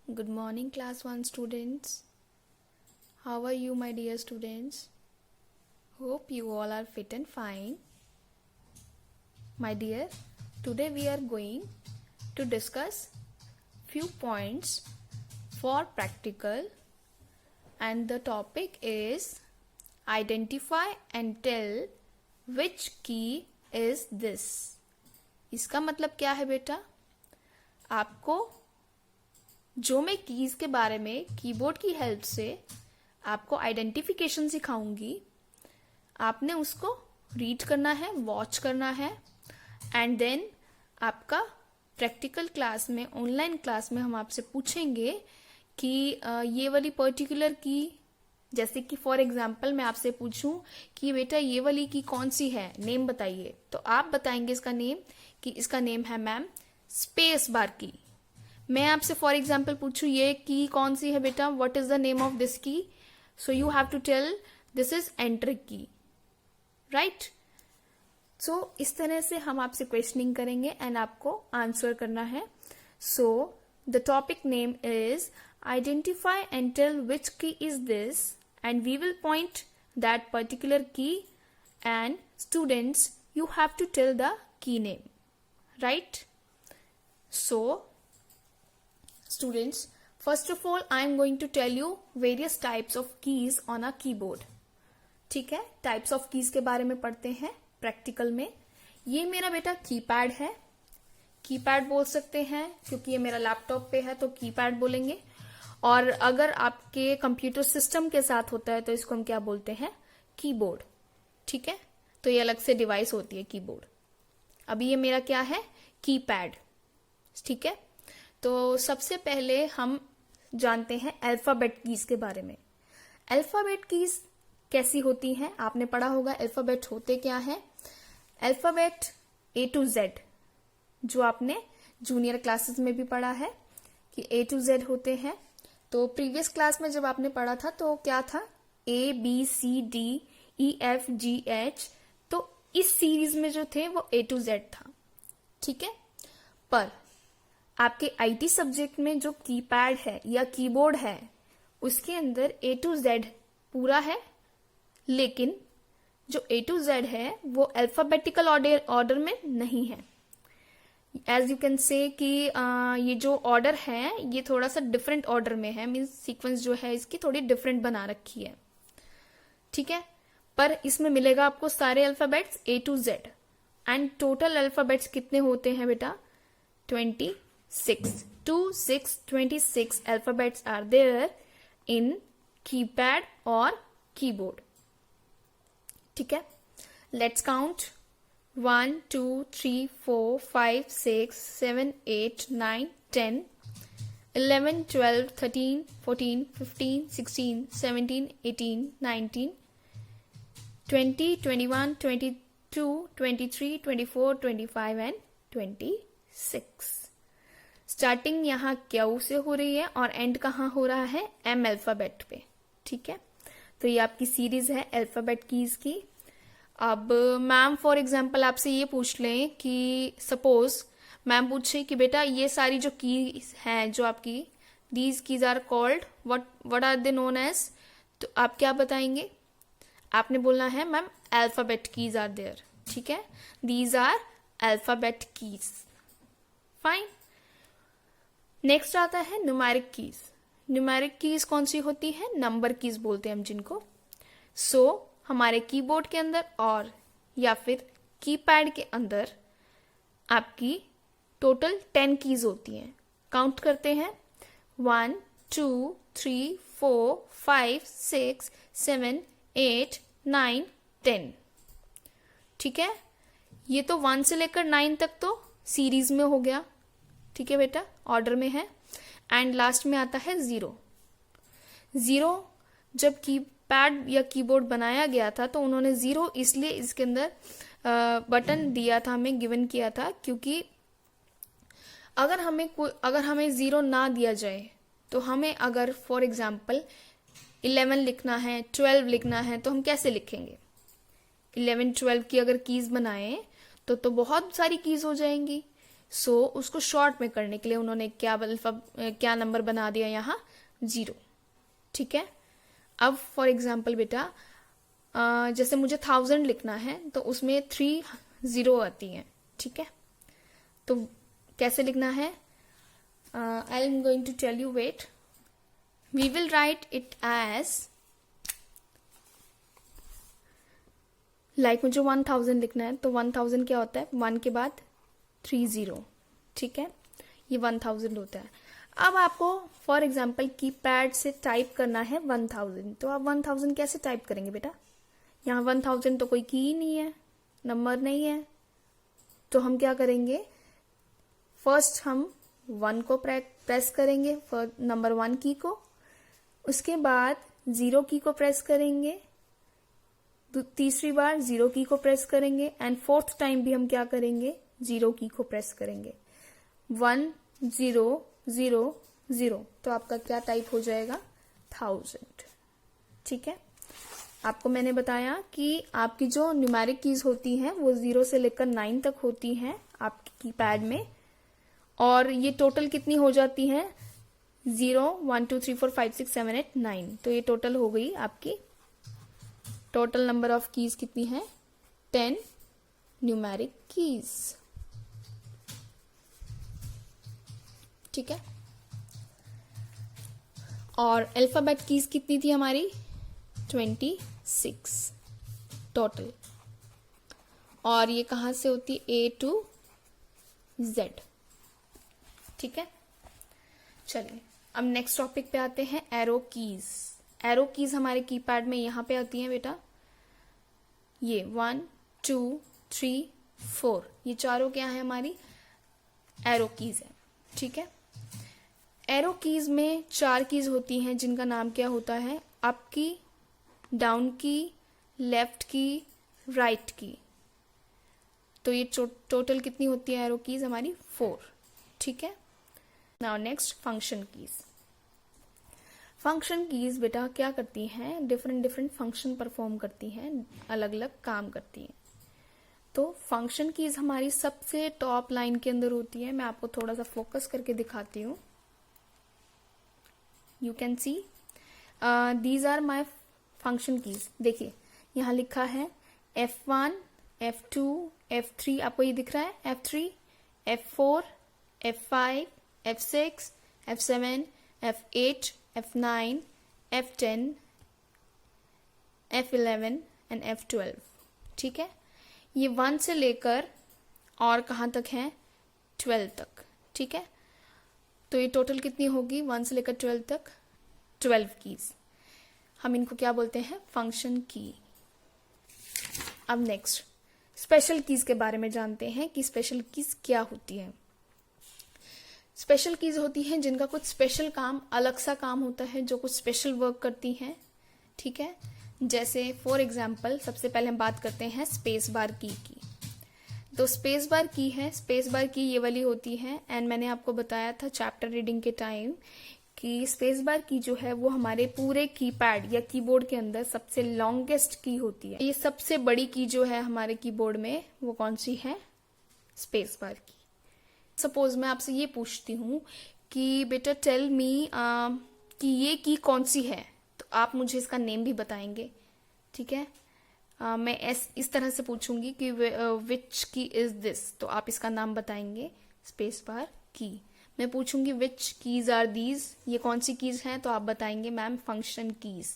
Good morning, class 1 students. How are you, my dear students? Hope you all are fit and fine. My dear, today we are going to discuss few points for practical, and the topic is identify and tell which key is this. इसका मतलब क्या है बेटा? आपको जो मैं keys के बारे में कीबोर्ड की हेल्प से आपको आइडेंटिफिकेशन सिखाऊंगी, आपने उसको रीड करना है, वॉच करना है, एंड देन आपका प्रैक्टिकल क्लास में, ऑनलाइन क्लास में हम आपसे पूछेंगे कि ये वाली पर्टिकुलर की, जैसे कि फॉर एग्जाम्पल मैं आपसे पूछूं कि बेटा ये वाली की कौन सी है, नेम बताइए, तो आप बताएंगे इसका नेम कि इसका नेम है मैम स्पेस बार की। मैं आपसे फॉर एग्जाम्पल पूछूं ये की कौन सी है बेटा, what is the name of this key, so you have to tell this is enter key, right. So इस तरह से हम आपसे क्वेश्चनिंग करेंगे एंड आपको आंसर करना है। So the topic name is identify and tell which key is this, and we will point that particular key, and students you have to tell the key name, right. So students, first of all I am going to tell you various types of keys on a keyboard. ठीक है, types of keys के बारे में पढ़ते हैं practical में। ये मेरा बेटा कीपैड है, कीपैड बोल सकते हैं क्योंकि ये मेरा लैपटॉप पे है तो कीपैड बोलेंगे, और अगर आपके कंप्यूटर सिस्टम के साथ होता है तो इसको हम क्या बोलते हैं, कीबोर्ड। ठीक है, तो ये अलग से डिवाइस होती है कीबोर्ड। अभी ये मेरा क्या है, कीपैड। ठीक है, तो सबसे पहले हम जानते हैं अल्फाबेट कीज के बारे में। अल्फाबेट कीज कैसी होती हैं, आपने पढ़ा होगा अल्फाबेट होते क्या है। अल्फाबेट A to Z, जो आपने जूनियर क्लासेस में भी पढ़ा है कि A to Z होते हैं। तो प्रीवियस क्लास में जब आपने पढ़ा था तो क्या था, ABCDEFGH, तो इस सीरीज में जो थे वो A to Z था। ठीक है, पर आपके आईटी सब्जेक्ट में जो कीपैड है या कीबोर्ड है उसके अंदर A to Z पूरा है, लेकिन जो A to Z है वो अल्फाबेटिकल ऑर्डर में नहीं है। एज यू कैन से कि ये जो ऑर्डर है ये थोड़ा सा डिफरेंट ऑर्डर में है, मीन्स सीक्वेंस जो है इसकी थोड़ी डिफरेंट बना रखी है। ठीक है, पर इसमें मिलेगा आपको सारे alphabets A to Z, and total alphabets कितने होते हैं बेटा, 26 alphabets are there in keypad or keyboard. ठीक है, let's count 1 2 3 4 5 6 7 8 9 10 11 12 13 14 15 16 17 18 19 20 21 22 23 24 25 and 26। स्टार्टिंग यहाँ क्यू से हो रही है और एंड कहाँ हो रहा है, एम अल्फाबेट पे। ठीक है, तो ये आपकी सीरीज है अल्फाबेट कीज की। अब मैम फॉर एग्जांपल आपसे ये पूछ लें कि सपोज मैम पूछे कि बेटा ये सारी जो कीज हैं जो आपकी, these keys are called what are they known as, तो आप क्या बताएंगे, आपने बोलना है ma'am alphabet keys are there. ठीक है, these are alphabet keys, fine. Next आता है न्यूमेरिक कीज। न्यूमेरिक कीज कौन सी होती है, नंबर कीज बोलते हैं हम जिनको। सो हमारे कीबोर्ड के अंदर और या फिर कीपैड के अंदर आपकी टोटल 10 कीज होती हैं। काउंट करते हैं, 1 2 3 4 5 6 7 8 9 10। ठीक है, ये तो 1 से लेकर 9 तक तो सीरीज में हो गया। ठीक है बेटा, ऑर्डर में है, एंड लास्ट में आता है 0। जब कीपैड या कीबोर्ड बनाया गया था तो उन्होंने 0 इसलिए इसके अंदर बटन दिया था, हमें गिवन किया था, क्योंकि अगर हमें 0 ना दिया जाए तो हमें अगर फॉर एग्जाम्पल 11 लिखना है, 12 लिखना है, तो हम कैसे लिखेंगे। 11 12 की अगर कीज बनाए तो बहुत सारी कीज हो जाएंगी। सो उसको शॉर्ट में करने के लिए उन्होंने क्या नंबर बना दिया यहाँ 0। ठीक है, अब फॉर एग्जाम्पल बेटा जैसे मुझे 1000 लिखना है तो उसमें 3 0 आती हैं। ठीक है, तो कैसे लिखना है, I am going to tell you, wait, we will write it as like मुझे 1000 लिखना है तो 1000 क्या होता है, 1 के बाद 3 0। ठीक है, ये 1000 होता है। अब आपको फॉर एग्जाम्पल कीपैड से टाइप करना है 1000, तो आप 1000 कैसे टाइप करेंगे बेटा, यहाँ 1000 तो कोई की ही नहीं है, नंबर नहीं है, तो हम क्या करेंगे, फर्स्ट हम 1 को प्रेस करेंगे, नंबर 1 की को, उसके बाद 0 की को प्रेस करेंगे, तीसरी बार 0 की को प्रेस करेंगे, एंड फोर्थ टाइम भी हम क्या करेंगे, 0 की को प्रेस करेंगे, 1 0 0 0, तो आपका क्या टाइप हो जाएगा, 1000। ठीक है, आपको मैंने बताया कि आपकी जो न्यूमेरिक कीज होती हैं वो 0 से लेकर 9 तक होती हैं आपकी कीपैड में, और ये टोटल कितनी हो जाती हैं, 0 1 2 3 4 5 6 7 8 9, तो ये टोटल हो गई आपकी, टोटल नंबर ऑफ कीज कितनी है, 10 न्यूमेरिक कीज। ठीक है, और अल्फाबेट कीज कितनी थी हमारी, 26 टोटल, और ये कहां से होती है, A to Z। ठीक है, चलिए अब नेक्स्ट टॉपिक पे आते हैं, एरो कीज। एरो कीज हमारे कीपैड में यहां पे आती हैं बेटा, ये 1 2 3 4, ये चारों क्या है, हमारी एरो कीज है। ठीक है, एरो कीज में 4 कीज होती हैं जिनका नाम क्या होता है, अप की, डाउन की, लेफ्ट की, राइट की, तो ये टोटल कितनी होती है एरो कीज हमारी, 4। ठीक है, now next function keys. Function keys बेटा क्या करती हैं, डिफरेंट फंक्शन परफॉर्म करती हैं, अलग अलग काम करती हैं। तो फंक्शन कीज हमारी सबसे टॉप लाइन के अंदर होती है, मैं आपको थोड़ा सा फोकस करके दिखाती हूँ, you can see these are my function keys. देखिए यहाँ लिखा है F1 F2 F3, आपको ये दिख रहा है, F3 F4 F5 F6 F7 F8 F9 F10 F11 and F12। ठीक है, ये 1 से लेकर और कहाँ तक है, 12 तक। ठीक है, तो ये टोटल कितनी होगी, 1 से लेकर 12 तक, 12 कीज, हम इनको क्या बोलते हैं, फंक्शन की। अब नेक्स्ट स्पेशल कीज के बारे में जानते हैं कि स्पेशल कीज क्या होती है। स्पेशल कीज होती हैं जिनका कुछ स्पेशल काम, अलग सा काम होता है, जो कुछ स्पेशल वर्क करती हैं। ठीक है, जैसे फॉर एग्जाम्पल सबसे पहले हम बात करते हैं स्पेस बार की। तो स्पेस बार की है, स्पेस बार की ये वाली होती है, एंड मैंने आपको बताया था चैप्टर रीडिंग के टाइम कि स्पेस बार की जो है वो हमारे पूरे कीपैड या कीबोर्ड के अंदर सबसे लॉन्गेस्ट की होती है। ये सबसे बड़ी की जो है हमारे कीबोर्ड में वो कौन सी है, स्पेस बार की। सपोज मैं आपसे ये पूछती हूँ कि बेटा टेल मी कि ये की कौन सी है, तो आप मुझे इसका नेम भी बताएंगे। ठीक है, मैं इस तरह से पूछूंगी कि विच की इज दिस, तो आप इसका नाम बताएंगे, स्पेस बार की। मैं पूछूंगी विच कीज आर दीज, ये कौन सी कीज हैं, तो आप बताएंगे मैम फंक्शन कीज।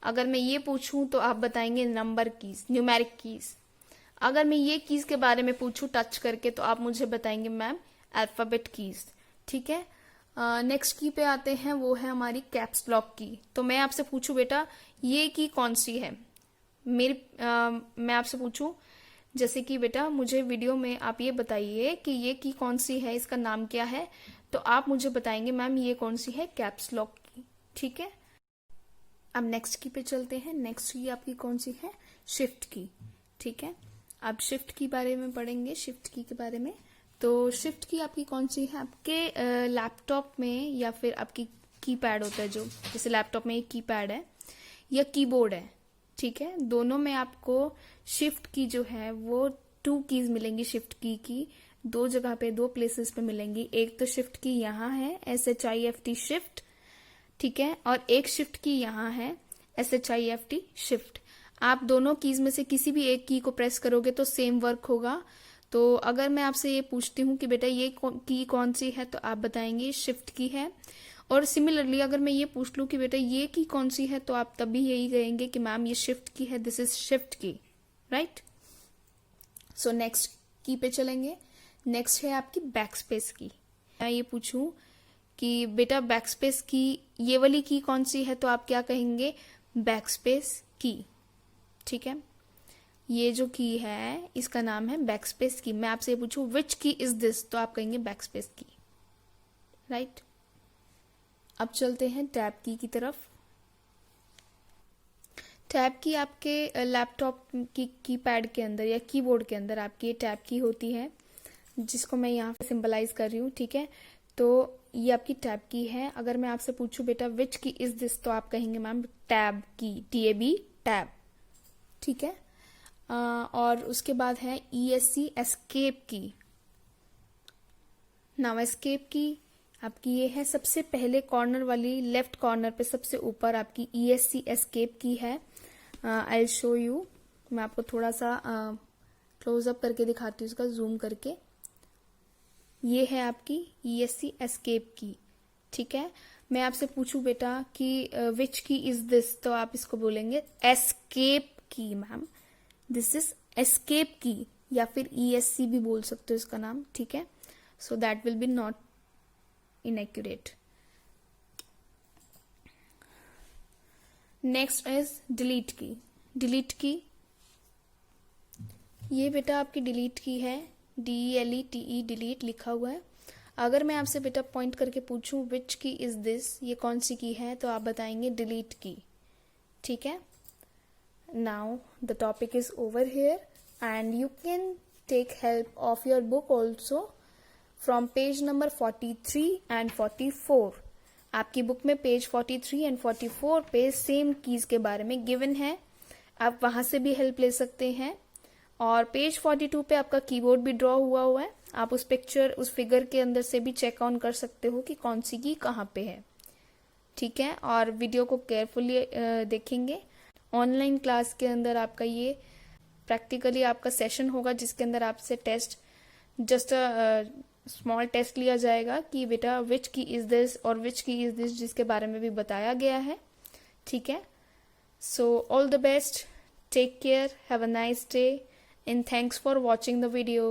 अगर मैं ये पूछूं तो आप बताएंगे नंबर कीज, न्यूमेरिक कीज। अगर मैं ये कीज के बारे में पूछूं टच करके, तो आप मुझे बताएंगे मैम अल्फाबेट कीज। ठीक है, नेक्स्ट की पे आते हैं, वो है हमारी कैप्स लॉक की। तो मैं आपसे पूछूं बेटा ये की कौन सी है, मैं आपसे पूछूं जैसे कि बेटा मुझे वीडियो में आप ये बताइए कि ये की कौन सी है, इसका नाम क्या है, तो आप मुझे बताएंगे मैम ये कौन सी है, कैप्स लॉक की। ठीक है, अब नेक्स्ट की पे चलते हैं। नेक्स्ट की आपकी कौन सी है, शिफ्ट की। ठीक है, अब शिफ्ट की बारे में पढ़ेंगे, शिफ्ट की के बारे में। तो शिफ्ट की आपकी कौन सी है, आपके लैपटॉप में या फिर आपकी कीपैड होता है, जो जैसे लैपटॉप में एक कीपैड है या कीबोर्ड है। ठीक है, दोनों में आपको शिफ्ट की जो है वो 2 कीज मिलेंगी शिफ्ट की। दो जगह पे, दो प्लेसेस पे मिलेंगी। एक तो शिफ्ट की यहाँ है SHIFT शिफ्ट, ठीक है, और एक शिफ्ट की यहाँ है SHIFT शिफ्ट। आप दोनों कीज में से किसी भी एक की को प्रेस करोगे तो सेम वर्क होगा। तो अगर मैं आपसे ये पूछती हूँ कि बेटा ये की कौन सी है, तो आप बताएंगे शिफ्ट की है। और सिमिलरली अगर मैं ये पूछ लूँ कि बेटा ये की कौन सी है, तो आप तब भी यही कहेंगे कि मैम ये शिफ्ट की है, दिस इज शिफ्ट की, राइट। सो नेक्स्ट की पे चलेंगे। नेक्स्ट है आपकी बैकस्पेस की। मैं ये पूछूं कि बेटा बैकस्पेस की ये वाली की कौन सी है, तो आप क्या कहेंगे, बैकस्पेस की, ठीक है। ये जो की है इसका नाम है बैकस्पेस की। मैं आपसे पूछूं विच की इज दिस, तो आप कहेंगे बैकस्पेस की, राइट। अब चलते हैं टैब की तरफ। टैब की आपके लैपटॉप की कीपैड के अंदर या कीबोर्ड के अंदर आपकी टैब की होती है, जिसको मैं यहाँ पे सिंबलाइज कर रही हूँ, ठीक है। तो ये आपकी टैब की है। अगर मैं आपसे पूछूं बेटा विच की इज दिस, तो आप कहेंगे मैम टैब की, TAB टैब, ठीक है। और उसके बाद है ESC एस्केप की। नाउ एस्केप की आपकी ये है सबसे पहले कॉर्नर वाली, लेफ्ट कॉर्नर पे सबसे ऊपर आपकी ESC एस्केप की है। आई विल शो यू, मैं आपको थोड़ा सा क्लोज अप करके दिखाती हूँ, इसका जूम करके। ये है आपकी ESC एस्केप की, ठीक है। मैं आपसे पूछूं बेटा कि विच की इज दिस, तो आप इसको बोलेंगे एस्केप की मैम, दिस इज एस्केप की, या फिर ESC भी बोल सकते हो इसका नाम, ठीक है। So that will be not inaccurate. Next is delete की। delete की ये बेटा आपकी delete की है, DELETE delete लिखा हुआ है। अगर मैं आपसे बेटा पॉइंट करके पूछूं which की is this, ये कौन सी की है, तो आप बताएंगे delete की, ठीक है। Now the topic is over here and you can take help of your book also from page number 43 and 44। आपकी बुक में पेज 43 एंड 44 पे सेम कीज के बारे में गिवन है, आप वहां से भी हेल्प ले सकते हैं। और पेज 42 पे आपका कीबोर्ड भी ड्रॉ हुआ है, आप उस पिक्चर, उस फिगर के अंदर से भी चेक ऑन कर सकते हो कि कौन सी की कहाँ पे है, ठीक है। और वीडियो को केयरफुली देखेंगे। ऑनलाइन क्लास के अंदर आपका ये प्रैक्टिकली आपका सेशन होगा, जिसके अंदर आपसे टेस्ट, जस्ट स्मॉल टेस्ट लिया जाएगा कि बेटा विच की इज दिस और विच की इज दिस, जिसके बारे में भी बताया गया है, ठीक है। So all the best, take care, have a nice day and thanks for watching the video.